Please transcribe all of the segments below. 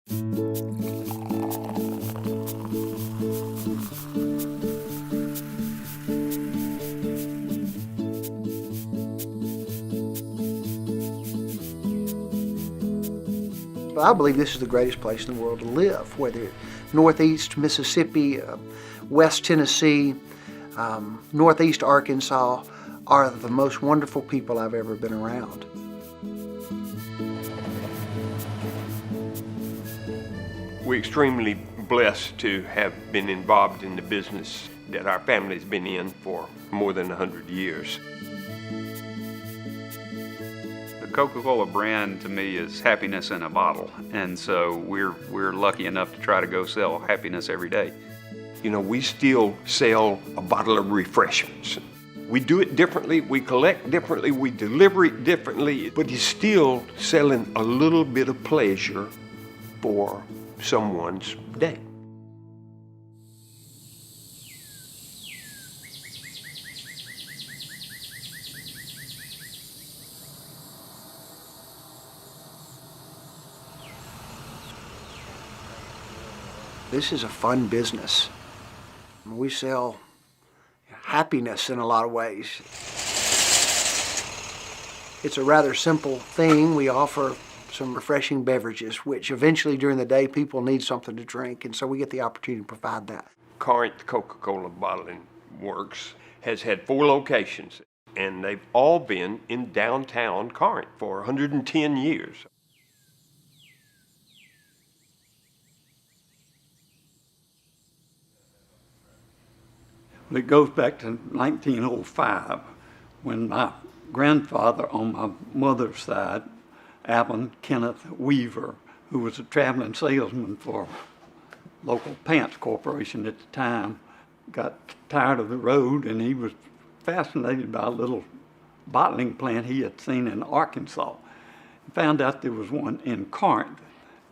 I believe this is the greatest place in the world to live, whether Northeast Mississippi, West Tennessee, Northeast Arkansas are the most wonderful people I've ever been around. We're extremely blessed to have been involved in the business that our family's been in for more than 100 years. The Coca-Cola brand to me is happiness in a bottle, and so we're lucky enough to try to go sell happiness every day. You know, we still sell a bottle of refreshments. We do it differently, we collect differently, we deliver it differently, but it's still selling a little bit of pleasure for someone's day. This is a fun business. We sell happiness in a lot of ways. It's a rather simple thing. We offer some refreshing beverages, which eventually during the day people need something to drink, and so we get the opportunity to provide that. Corinth Coca-Cola Bottling Works has had 4 locations, and they've all been in downtown Corinth for 110 years. It goes back to 1905 when my grandfather on my mother's side, Alvin Kenneth Weaver, who was a traveling salesman for local Pants Corporation at the time, got tired of the road, and he was fascinated by a little bottling plant he had seen in Arkansas. He found out there was one in Corinth,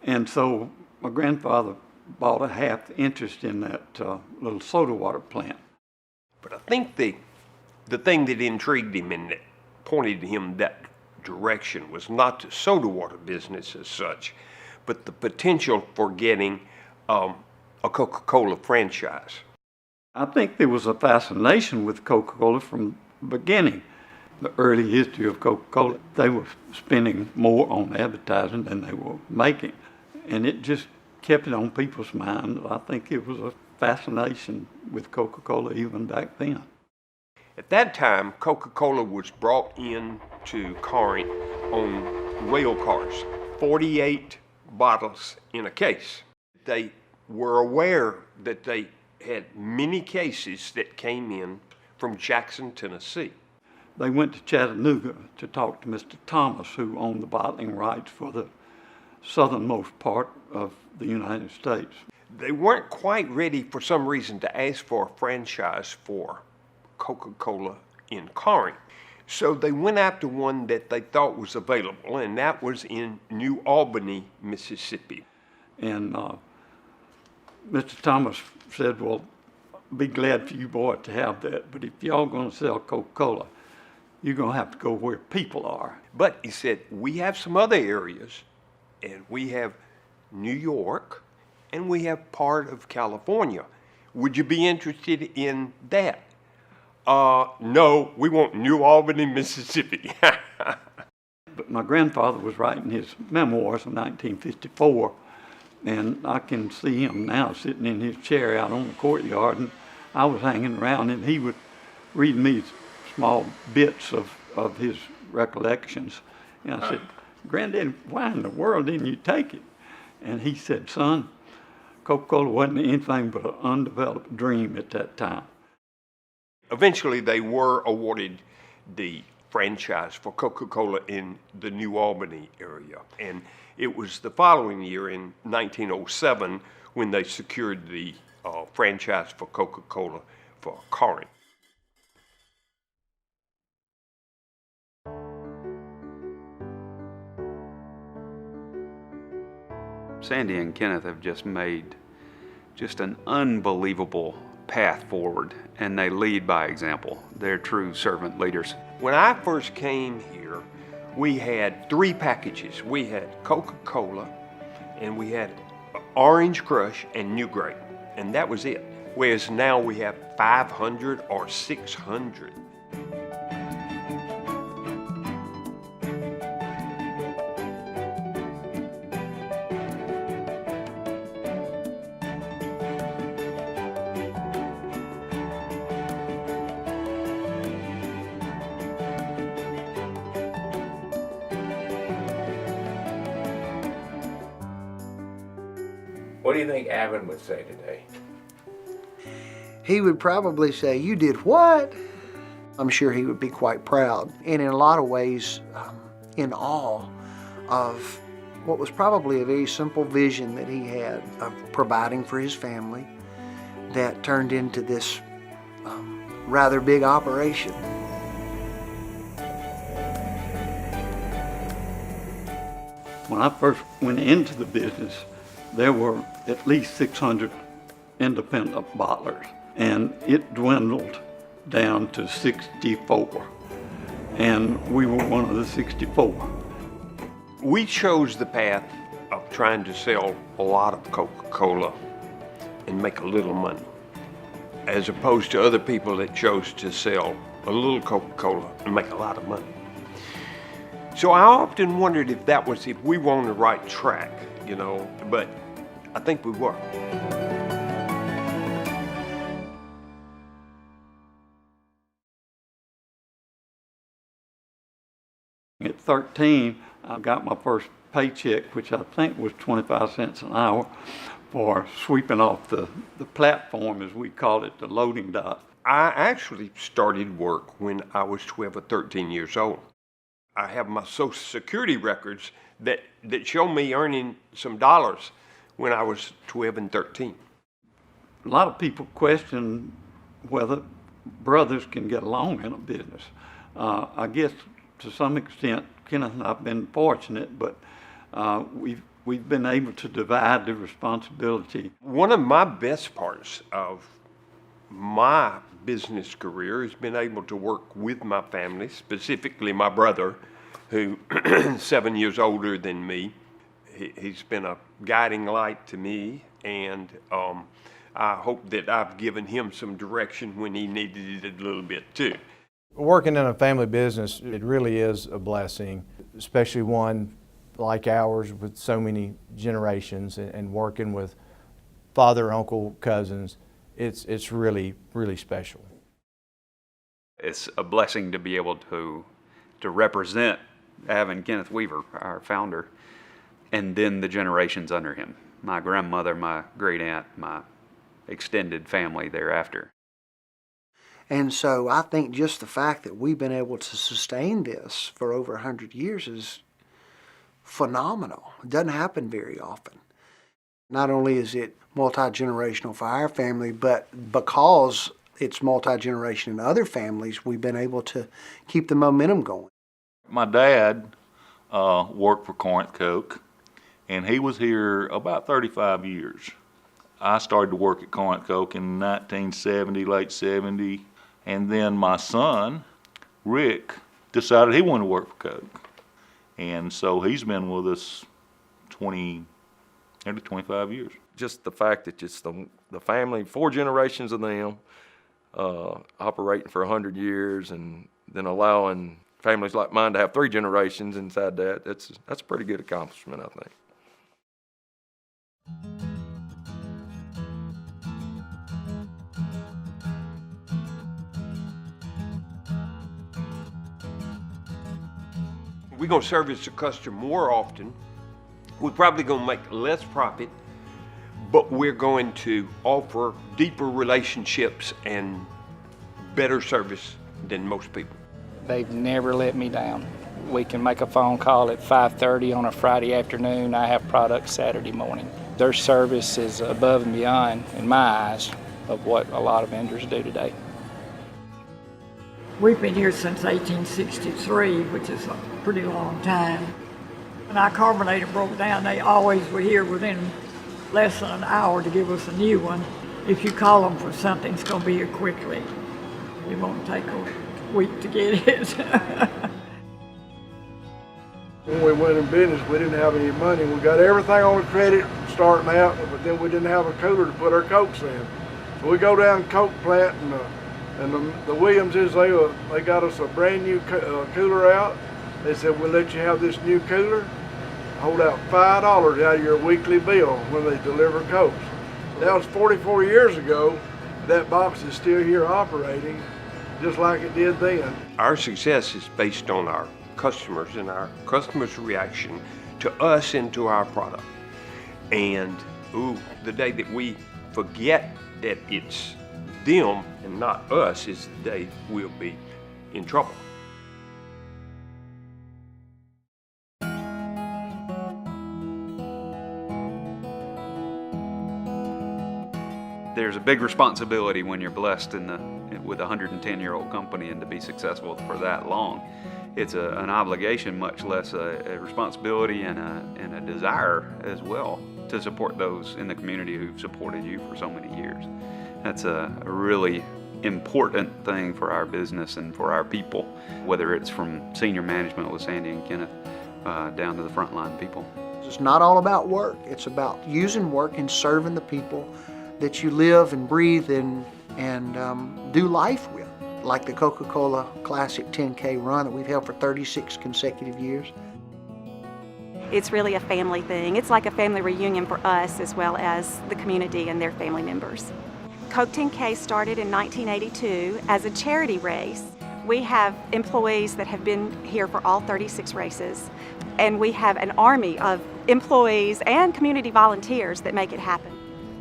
and so my grandfather bought a half interest in that little soda water plant. But I think the thing that intrigued him and that pointed him that direction was not the soda water business as such, but the potential for getting a Coca-Cola franchise. I think there was a fascination with Coca-Cola from the beginning. The early history of Coca-Cola, they were spending more on advertising than they were making. And it just kept it on people's minds. I think it was a fascination with Coca-Cola even back then. At that time, Coca-Cola was brought in to Corinth on rail cars, 48 bottles in a case. They were aware that they had many cases that came in from Jackson, Tennessee. They went to Chattanooga to talk to Mr. Thomas, who owned the bottling rights for the southernmost part of the United States. They weren't quite ready for some reason to ask for a franchise for Coca-Cola in Corinth. So they went after one that they thought was available, and that was in New Albany, Mississippi. And Mr. Thomas said, well, be glad for you boys to have that, but if y'all gonna sell Coca-Cola, you're gonna have to go where people are. But he said, we have some other areas, and we have New York, and we have part of California. Would you be interested in that? No, we want New Albany, Mississippi. But my grandfather was writing his memoirs in 1954, and I can see him now sitting in his chair out on the courtyard, and I was hanging around, and he would read me small bits of his recollections. And I said, Granddad, why in the world didn't you take it? And he said, son, Coca-Cola wasn't anything but an undeveloped dream at that time. Eventually, they were awarded the franchise for Coca-Cola in the New Albany area. And it was the following year, in 1907, when they secured the franchise for Coca-Cola for Corinth. Sandy and Kenneth have just made just an unbelievable path forward, and they lead by example. They're true servant leaders. When I first came here, we had 3 packages. We had Coca-Cola, and we had Orange Crush and New Grape, and that was it. Whereas now we have 500 or 600. What do you think Avon would say today? He would probably say, "You did what?" I'm sure he would be quite proud, and in a lot of ways in awe of what was probably a very simple vision that he had of providing for his family that turned into this rather big operation. When I first went into the business, there were at least 600 independent bottlers, and it dwindled down to 64, and we were one of the 64. We chose the path of trying to sell a lot of Coca-Cola and make a little money, as opposed to other people that chose to sell a little Coca-Cola and make a lot of money. So I often wondered if we were on the right track, you know, but I think we were. At 13, I got my first paycheck, which I think was 25 cents an hour, for sweeping off the platform, as we call it, the loading dock. I actually started work when I was 12 or 13 years old. I have my Social Security records that show me earning some dollars when I was 12 and 13. A lot of people question whether brothers can get along in a business. I guess to some extent, Kenneth and I have been fortunate, but we've been able to divide the responsibility. One of my best parts of my business career has been able to work with my family, specifically my brother, who is 7 years older than me. He's been a guiding light to me, and I hope that I've given him some direction when he needed it a little bit too. Working in a family business, it really is a blessing, especially one like ours with so many generations, and working with father, uncle, cousins. It's really, really special. It's a blessing to be able to represent Avon Kenneth Weaver, our founder, and then the generations under him. My grandmother, my great aunt, my extended family thereafter. And so I think just the fact that we've been able to sustain this for over 100 years is phenomenal. It doesn't happen very often. Not only is it multi-generational for our family, but because it's multi-generation in other families, we've been able to keep the momentum going. My dad worked for Corinth Coke, and he was here about 35 years. I started to work at Corinth Coke in 1970, late 70, and then my son, Rick, decided he wanted to work for Coke. And so he's been with us nearly 25 years. Just the fact that it's the family, 4 generations of them, operating for 100 years, and then allowing families like mine to have 3 generations inside that's a pretty good accomplishment, I think. We're going to service the customer more often. We're probably going to make less profit, but we're going to offer deeper relationships and better service than most people. They've never let me down. We can make a phone call at 5:30 on a Friday afternoon. I have product Saturday morning. Their service is above and beyond, in my eyes, of what a lot of vendors do today. We've been here since 1863, which is a pretty long time. When our carbonator broke down, they always were here within less than an hour to give us a new one. If you call them for something, it's going to be here quickly. It won't take a week to get it. When we went in business, we didn't have any money. We got everything on the credit starting out, but then we didn't have a cooler to put our Cokes in. So we go down to Coke plant, and the Williamses, they got us a brand new cooler out. They said, we'll let you have this new cooler. Hold out $5 out of your weekly bill when they deliver Cokes. That was 44 years ago. That box is still here operating just like it did then. Our success is based on our customers and our customers' reaction to us and to our product. And the day that we forget that it's them and not us is the day we'll be in trouble. There's a big responsibility when you're blessed with a 110-year-old company and to be successful for that long. It's an obligation, much less a responsibility and a desire as well to support those in the community who've supported you for so many years. That's a really important thing for our business and for our people, whether it's from senior management with Sandy and Kenneth down to the frontline people. It's not all about work. It's about using work and serving the people that you live and breathe and do life with, like the Coca-Cola Classic 10K run that we've held for 36 consecutive years. It's really a family thing. It's like a family reunion for us as well as the community and their family members. Coke 10K started in 1982 as a charity race. We have employees that have been here for all 36 races, and we have an army of employees and community volunteers that make it happen.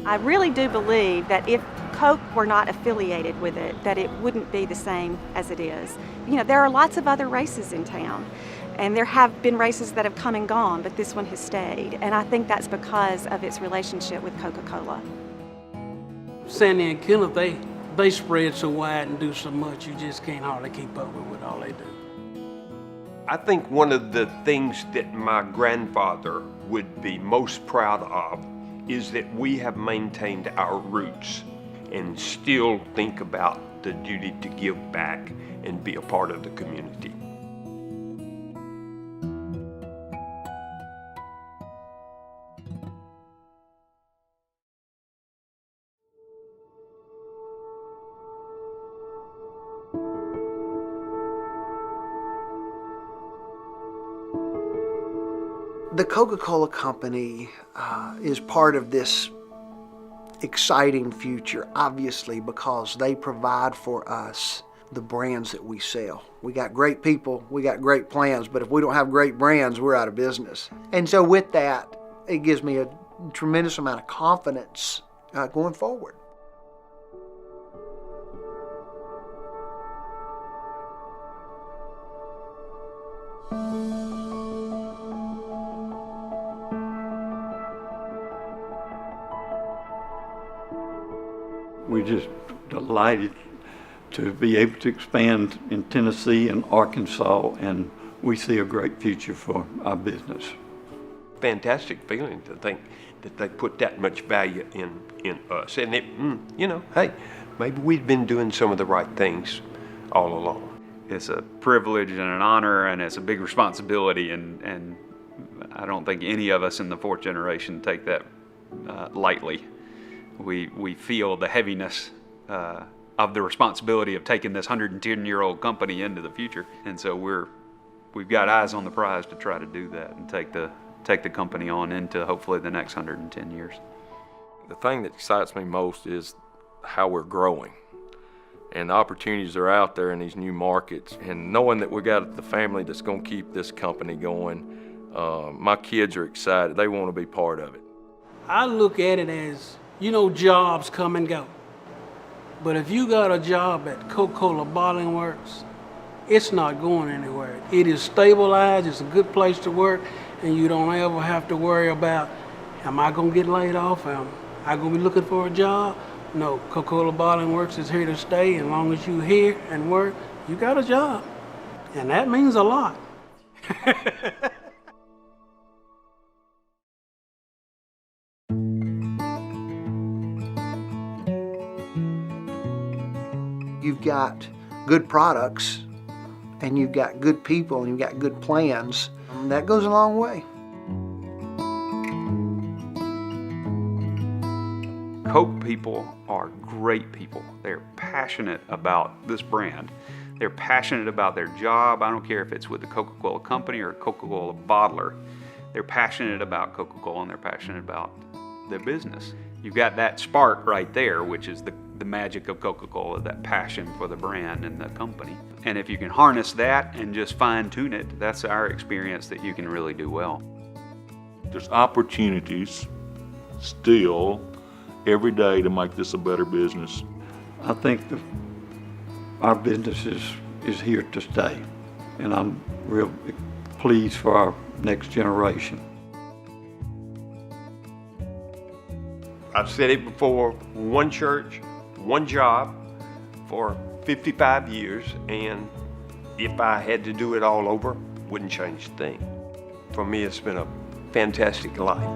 I really do believe that if Coke were not affiliated with it, that it wouldn't be the same as it is. You know, there are lots of other races in town, and there have been races that have come and gone, but this one has stayed, and I think that's because of its relationship with Coca-Cola. Sandy and Kenneth, they spread so wide and do so much, you just can't hardly keep up with all they do. I think one of the things that my grandfather would be most proud of is that we have maintained our roots and still think about the duty to give back and be a part of the community. The Coca-Cola Company is part of this exciting future, obviously, because they provide for us the brands that we sell. We got great people, we got great plans, but if we don't have great brands, we're out of business. And so with that, it gives me a tremendous amount of confidence going forward. We're just delighted to be able to expand in Tennessee and Arkansas, and we see a great future for our business. Fantastic feeling to think that they put that much value in us. And it, you know, hey, maybe we've been doing some of the right things all along. It's a privilege and an honor, and it's a big responsibility, and I don't think any of us in the fourth generation take that lightly. We feel the heaviness of the responsibility of taking this 110-year-old company into the future, and so we've got eyes on the prize to try to do that and take the company on into hopefully the next 110 years. The thing that excites me most is how we're growing, and the opportunities are out there in these new markets, and knowing that we got the family that's going to keep this company going. My kids are excited. They want to be part of it. I look at it as, you know, jobs come and go. But if you got a job at Coca-Cola Bottling Works, it's not going anywhere. It is stabilized, it's a good place to work, and you don't ever have to worry about, am I gonna get laid off? Am I gonna be looking for a job? No, Coca-Cola Bottling Works is here to stay. As long as you're here and work, you got a job. And that means a lot. You've got good products, and you've got good people, and you've got good plans. that goes a long way. Coke people are great people. They're passionate about this brand. They're passionate about their job. I don't care if it's with the Coca-Cola company or Coca-Cola Bottler. They're passionate about Coca-Cola and they're passionate about their business. You've got that spark right there, which is the magic of Coca-Cola, that passion for the brand and the company. And if you can harness that and just fine-tune it, that's our experience that you can really do well. There's opportunities still every day to make this a better business. I think our business is here to stay, and I'm real pleased for our next generation. I've said it before, one church, one job for 55 years, and if I had to do it all over, wouldn't change a thing. For me, it's been a fantastic life.